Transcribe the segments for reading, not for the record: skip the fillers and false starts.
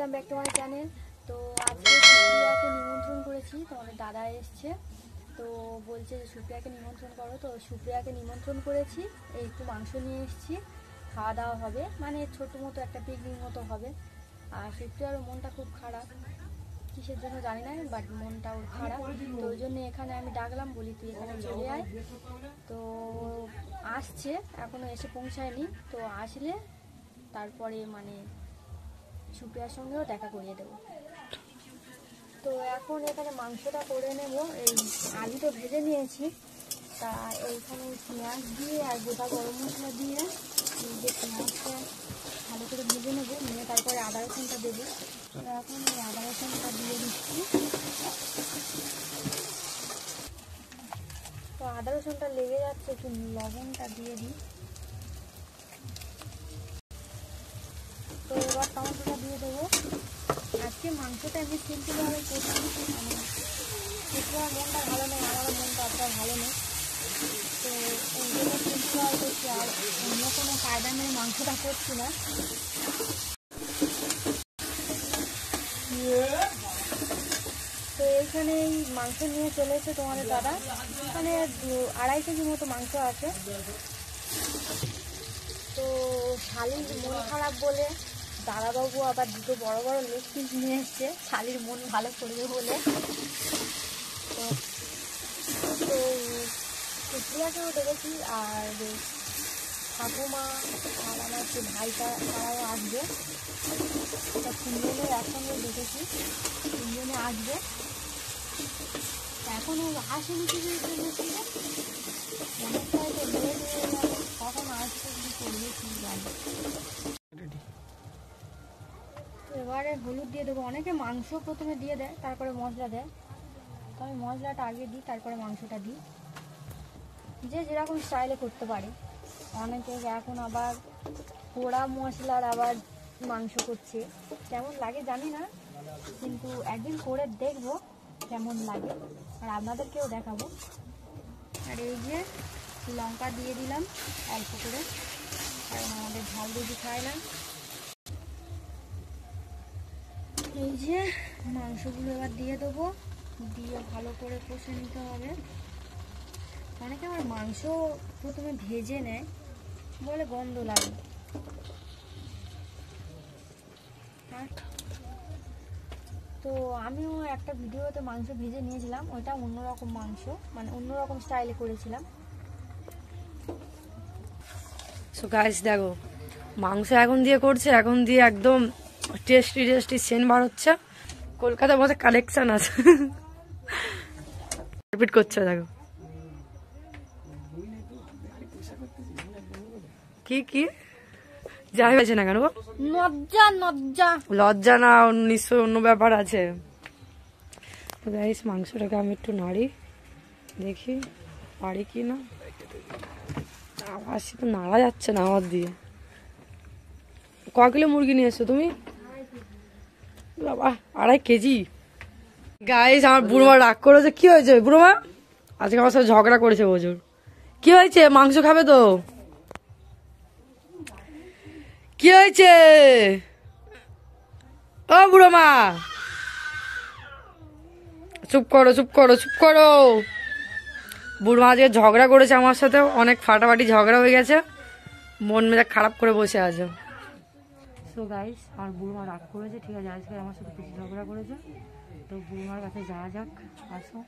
Welcome back to my channel. তো আজকে সুপ্রিয়াকে নিমন্ত্রণ করেছি, তোমাদের দাদা এসছে, তো বলছে যে সুপ্রিয়াকে নিমন্ত্রণ করো। তো সুপ্রিয়াকে নিমন্ত্রণ করেছি, এই একটু মাংস নিয়ে এসেছি, খাওয়া দাওয়া হবে, মানে ছোটো মতো একটা পিকনিক মতো হবে। আর সুপ্রিয়ারও মনটা খুব খারাপ, কিসের জন্য জানি না, বাট মনটা ওর খারাপ, তো ওই জন্য এখানে আমি ডাকলাম, বলি তুই এখানে চলে আয়। তো আসছে, এখনও এসে পৌঁছায়নি, তো আসলে তারপরে মানে সুপ্রিয়ার সঙ্গেও দেখা করিয়ে দেবো। তো এখন এখানে মাংসটা করে নেব। এই আলু তো ভেজে নিয়েছি, তা এইখানে পেঁয়াজ দিয়ে আর গোটা গরম মশলা দিয়ে এই যে পেঁয়াজটা ভালো করে ভেজে নেবো, নিয়ে তারপরে আদা রসুনটা দেবো। তো এখন এই আদা রসুনটা দিয়ে দিচ্ছি। তো আদা রসুনটা লেগে যাচ্ছে, একটু লবণটা দিয়ে দিই। তো এবার টমেটোটা দিয়ে দেবো। আজকে মাংসটা এমনি সিম্পলভাবে করছি, মানে সুপ্রিয়ার মনটা ভালো নেই, আমারও মনটা অতটা ভালো নেই, তো ওই জন্য সিম্পলভাবে করছি, আর অন্য কোনো কায়দা মেরে মাংসটা করছি না। তো এইখানে এই মাংস নিয়ে চলে এসে তোমাদের দাদা, মানে 2.5 কেজি মতো মাংস আছে। তো শালির মন খারাপ বলে দাদাবাবু আবার দুটো বড় বড় লেগ পিস নিয়ে এসছে, শালির মন ভালো করবে বলে। তো সুপ্রিয়াকেও দেখেছি, আর ঠাকুমা আর আমার যে ভাইটা তারাও আসবে, তা 3 জনের একসঙ্গে দেখেছি, 3 জনে আসবে। এখনও আসেনি কিছু দেখেছিল, অনেকটা তো লেট হয়ে গেল, কখন আসবে কি করবে কি জানি। এবারে হলুদ দিয়ে দেবো। অনেকে মাংস প্রথমে দিয়ে দেয়, তারপরে মশলা দেয়, তো আমি মশলাটা আগে দিই, তারপরে মাংসটা দিই, যে যেরকম স্টাইলে করতে পারে। অনেকে এখন আবার পোড়া মশলার আবার মাংস করছে, কেমন লাগে জানি না, কিন্তু একদিন করে দেখবো কেমন লাগে, আর আপনাদেরকেও দেখাবো। আর এই যে লঙ্কা দিয়ে দিলাম অল্প করে, কারণ আমাদের ঝাল বেশি খায় না। এই যে মাংসগুলো এবার দিয়ে দেবো, দিয়ে ভালো করে কষে নিতে হবে। অনেকে আমার মাংস প্রথমে ভেজে নেয় বলে গন্ধ লাগে, তো আমিও একটা ভিডিওতে মাংস ভেজে নিয়েছিলাম, ওইটা অন্যরকম মাংস, মানে অন্যরকম স্টাইলে করেছিলাম। সো গাইস দেখো, মাংস এখন দিয়ে করছে, এখন দিয়ে একদম টেস্টি টেস্টি সেন্ট বার হচ্ছে। কলকাতার মধ্যে কালেকশন আছে, রিপিট করছে দেখো। কি কি যাই হয়েছে না কেন, লজ্জা লজ্জা লজ্জা না, নিশ্চয় অন্য ব্যাপার আছে। গাইস মাংসটাকে আমি একটু নাড়ি, দেখি পারি কি না। আওয়াজ তো নাড়া যাচ্ছে না আমার দিয়ে। ক কিলো মুরগি নিয়ে এসছো তুমি? বাবা 2.5 কেজি। গাইস আমার বুড়োমা রাগ করেছে। কি হয়েছে বুড়োমা? আজকে আমার সাথে ঝগড়া করেছে প্রচুর। কি হয়েছে? মাংস খাবে তো? কি হয়েছে ও বুড়োমা? চুপ করো চুপ করো চুপ করো। বুড়োমা আজকে ঝগড়া করেছে আমার সাথে, অনেক ফাটাফাটি ঝগড়া হয়ে গেছে, মন মেজাজ খারাপ করে বসে আছে। সো গাইস আমার বুড়োমা রাগ করেছে, ঠিক আছে, আজকে আমার সাথে বেশি ঝগড়া করেছে, তো বুড়োমার কাছে যাওয়া যাক। আসো।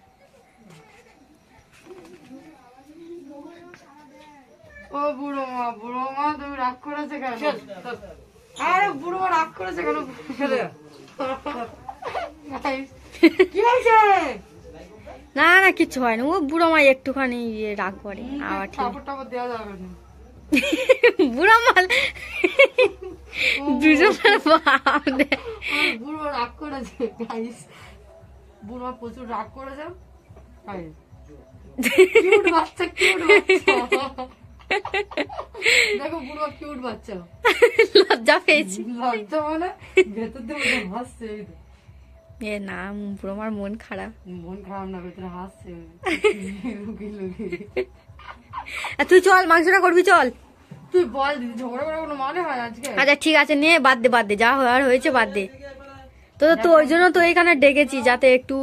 ও বুড়োমা, বুড়োমা তুমি রাগ করেছে কেন? আরে বুড়োমা রাগ করেছে কেন? কি হয়েছে? না না কিছু হয় না, ও বুড়ো মা একটুখানি রাগ করে, আবার ঠিক দেওয়া যাবে না। বুড়ো মাল দুজনের বুড়ো রাগ করেছে গাইস, বুড়ো প্রচুর রাগ করেছে। কিউট বাচ্চা, কিউট বাচ্চা দেখো, বুড়ো কিউট বাচ্চা। লজ্জা পেয়েছি, লজ্জা মানে ভেতর দিয়ে হাসছে। এ না, বুড়ো মার মন খারাপ। মন খারাপ না, ভেতরে হাসছে। তুই চল মাংসটা করবি, চল তুই বল দিদি, ঝগড়া করার কোনো মানে হয় আজকে? আচ্ছা ঠিক আছে, নে বাদ দে, বাদ দে, যা হওয়ার হয়েছে বাদ দে। তো তো ওই জন্য তো এখানে ডেকেছি, যাতে একটু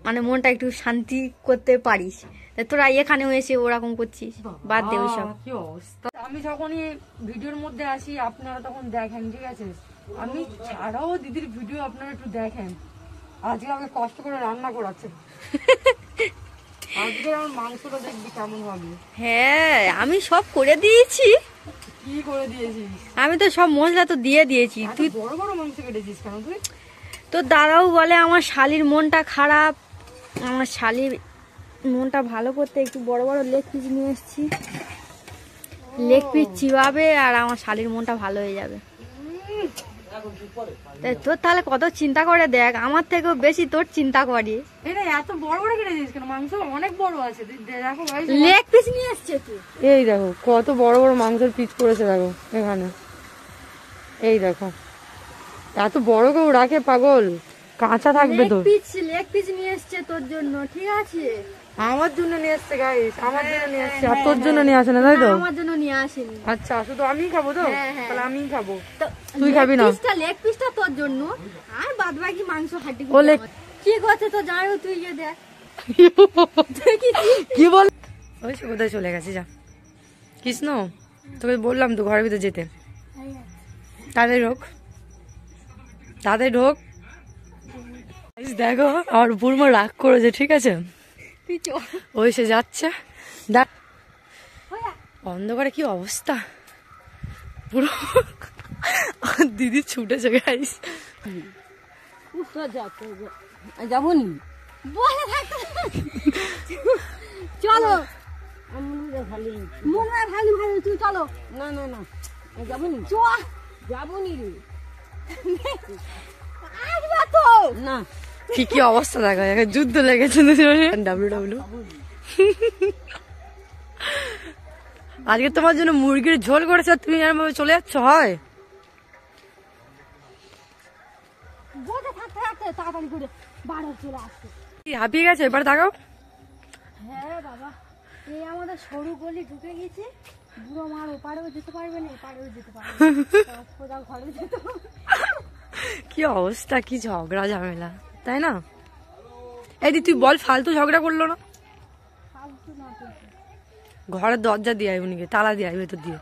মানে মনটা একটু শান্তি করতে পারিস। তা তোরা এখানেও এসে ওরকম করছিস, বাদ দে ওইসব। কি অবস্থা! আমি যখনই ভিডিওর মধ্যে আসি আপনারা তখন দেখেন, ঠিক আছে? আমি ছাড়াও দিদির ভিডিও আপনারা একটু দেখেন। আজকে আমাকে কষ্ট করে রান্না করাচ্ছে। আজকে আমার মাংসটা দেখবি কেমন হবে। হ্যাঁ, আমি সব করে দিয়েছি। কি করে দিয়েছিস? আমি তো সব মশলা তো দিয়ে দিয়েছি। তুই বড় বড় মাংস কেটেছিস কেন তুই? তোর দাদাও বলে আমার শালির মনটা খারাপ, আমার শালির মনটা ভালো করতে একটু বড় বড় লেগ পিস নিয়ে এসেছি। লেগ পিস চিবাবে আর আমার শালির মনটা ভালো হয়ে যাবে। তোর তাহলে কত চিন্তা করে দেখ, আমার থেকেও বেশি তোর চিন্তা করি। এটা এত বড় বড় কেটেছিস কেন? মাংস অনেক বড় আছে, দেখো ভাই। লেগ পিস নিয়ে এসছে তুই। এই দেখো কত বড় বড় মাংসের পিস করেছে, দেখো এখানে। এই দেখো এত বড় কেউ রাখে পাগল? কাঁচা থাকবে তো। লেগ পিস নিয়ে এসছে তোর জন্য, ঠিক আছে? আমার জন্য নিয়ে আসছে গাইস, আমার জন্য নিয়ে আসছে, আর তোর জন্য নিয়ে আসে না, তাই তো? আমার জন্য নিয়ে আসেনি। আচ্ছা, শুধু আমিই খাবো তো? হ্যাঁ। তাহলে আমিই খাবো, তো তুই খাবি না? লেগ পিসটা তোর জন্য, আর বাদ বাকি মাংস হাড্ডি। ও লেগ কি করছে তো জানো, তুই গিয়ে দেখ। কি বল? ওই সে কোথায় চলে গেছে, যা। কৃষ্ণ, তোকে বললাম তো ঘরের ভিতরে যেতে। তাদের ঢোক, তাদের ঢোক। দেখো আমার বুড়মা রাগ করেছে, ঠিক আছে? ওই সে যাচ্ছে, দেখ অন্ধকারে কি অবস্থা পুরো। দিদি ছুটেছে গাইস। যাবো নি, চলো। মনে হয় ভালো ভালো, তুই চলো। না না না, যাবো নি, যাবো নি রে, আসবা তো না। কি অবস্থা দেখা যায়, যুদ্ধ লেগেছে ডাব্লিউ। আজকে তোমার জন্য মুরগির ঝোল করেছে, আর তুমি এরকম ভাবে চলে যাচ্ছ? হয় তাড়াতাড়ি করে বাড়ি চলে আসছে। হাঁপিয়ে গেছে, এবার তাকাও। হ্যাঁ বাবা, এই আমাদের সরু গলি ঢুকে গেছে, বুড়ো মার ওপারেও যেতে পারবে না, এপারেও যেতে পারবে না, খোদা ঘরে যেতে পারবে। কি অবস্থা, কি ঝগড়া ঝামেলা, তাই না? এই দিদি তুই বল, ফালতু ঝগড়া করলো না? ঘরের দরজা দিয়ে আয়, উনিকে তালা দিয়ে আয় ভেতর দিয়ে।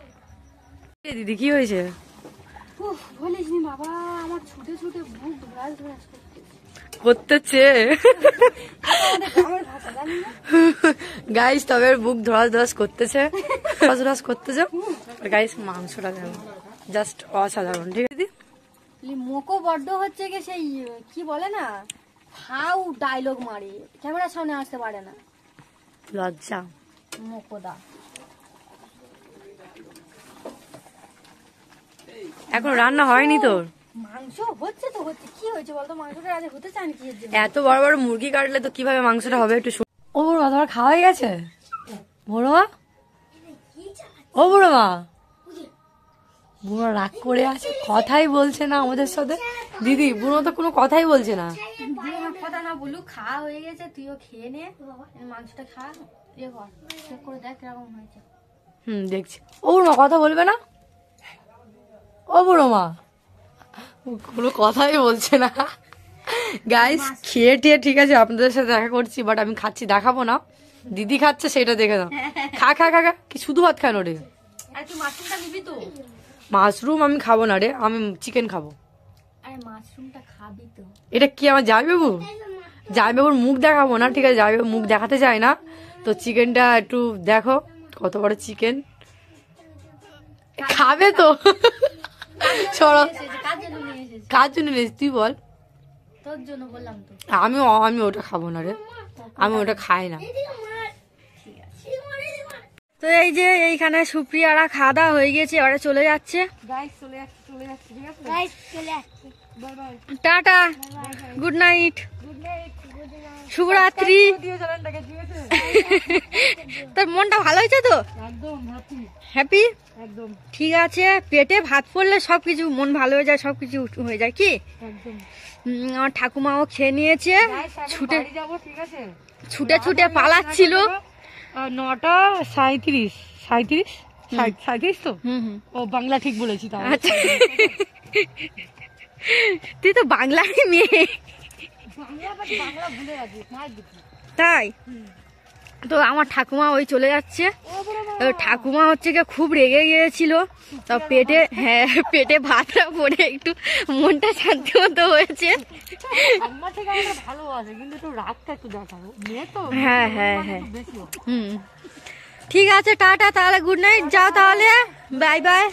দিদি কি হয়েছে? বলিস নি বাবা, আমার ছুটে ছুটে বুক ধরাস ধরাস করতেছে গাইস, তবে বুক ধরাস ধরাস করতেছে, ধরাস করতেছে গাইস। মাংসটা দেখো, জাস্ট অসাধারণ, ঠিক আছে? দিদি মোকো বড্ড হচ্ছে কি, সেই কি বলে না, হাউ ডায়লগ মারে, ক্যামেরার সামনে আসতে পারে না, লজ্জা। মোকোদা এখন রান্না হয়নি তোর? মাংস হচ্ছে তো হচ্ছে, কি হয়েছে বলতো? মাংসটা আজ হতে চান কি? এত বড় বড় মুরগি কাটলে তো কিভাবে মাংসটা হবে একটু। ও বুড়ো মা, তোমার খাওয়া হয়ে গেছে? বুড়ো মা, ও বুড়ো মা, বুড়ো রাগ করে আছে, কথাই বলছে না আমাদের সাথে। দিদি, বুড়ো তো কোনো কথাই বলছে না। কথা না বলুক, খাওয়া হয়ে গেছে, তুইও খেয়ে নে, মাংসটা খা, ইয়ে কর, চেক করে দেখ কিরকম হয়েছে। দেখছি। ও বুড়ো মা কথা বলবে না? ও বুড়ো মা কোনো কথাই বলছে না। গাইস, খেয়ে টেয়ে ঠিক আছে আপনাদের সাথে দেখা করছি, বাট আমি খাচ্ছি, দেখাবো না। দিদি খাচ্ছে সেটা দেখে দাও। খা খা খা খা, কি শুধু ভাত খানো রে? আর তুই মাশরুমটা নিবি তো? মাশরুম আমি খাবো না রে, আমি চিকেন খাবো। আরে মাশরুমটা খাবি তো? এটা কি আমার জামাইবাবু? জামাইবাবুর মুখ দেখাবো না, ঠিক আছে? জামাইবাবু মুখ দেখাতে চায় না, তো চিকেনটা একটু দেখো কত বড় চিকেন। খাবে তো? ছড়া কার জন্য নিয়েছিস তুই বল? তোর জন্য বললাম তো। আমি ওটা খাবো না রে, আমি ওটা খাই না। তো এই যে এইখানে সুপ্রিয়ারা খাওয়া দাওয়া হয়ে গেছে, এবারে চলে যাচ্ছে। টাটা, গুড নাইট, শুভরাত্রি। তোর মনটা ভালো হয়েছে তো? হ্যাপি? ঠিক আছে, পেটে ভাত পড়লে সবকিছু মন ভালো হয়ে যায়, সবকিছু হয়ে যায় কি? আমার ঠাকুমাও খেয়ে নিয়েছে, ছুটে ছুটে ছুটে পালাচ্ছিল। 9:37 37 তো। ও বাংলা ঠিক বলেছি। তুই তো বাংলারই মেয়ে। বাংলা ভুলে গেছি মায়ের দিকে। তাই তো আমার ঠাকুমা ওই চলে যাচ্ছে। তো ঠাকুমা হচ্ছে গিয়ে খুব রেগে গিয়েছিল, তো পেটে, হ্যাঁ পেটে ভাতটা পড়ে একটু মনটা শান্তি মতো হয়েছে। আমার থেকে আমরা ভালো আছে, কিন্তু একটু রাগটা একটু দেখাবো, মেয়ে তো। হ্যাঁ হ্যাঁ হ্যাঁ, বেশি হুম, ঠিক আছে, টাটা তাহলে, গুড নাইট, যাও তাহলে, বাই বাই।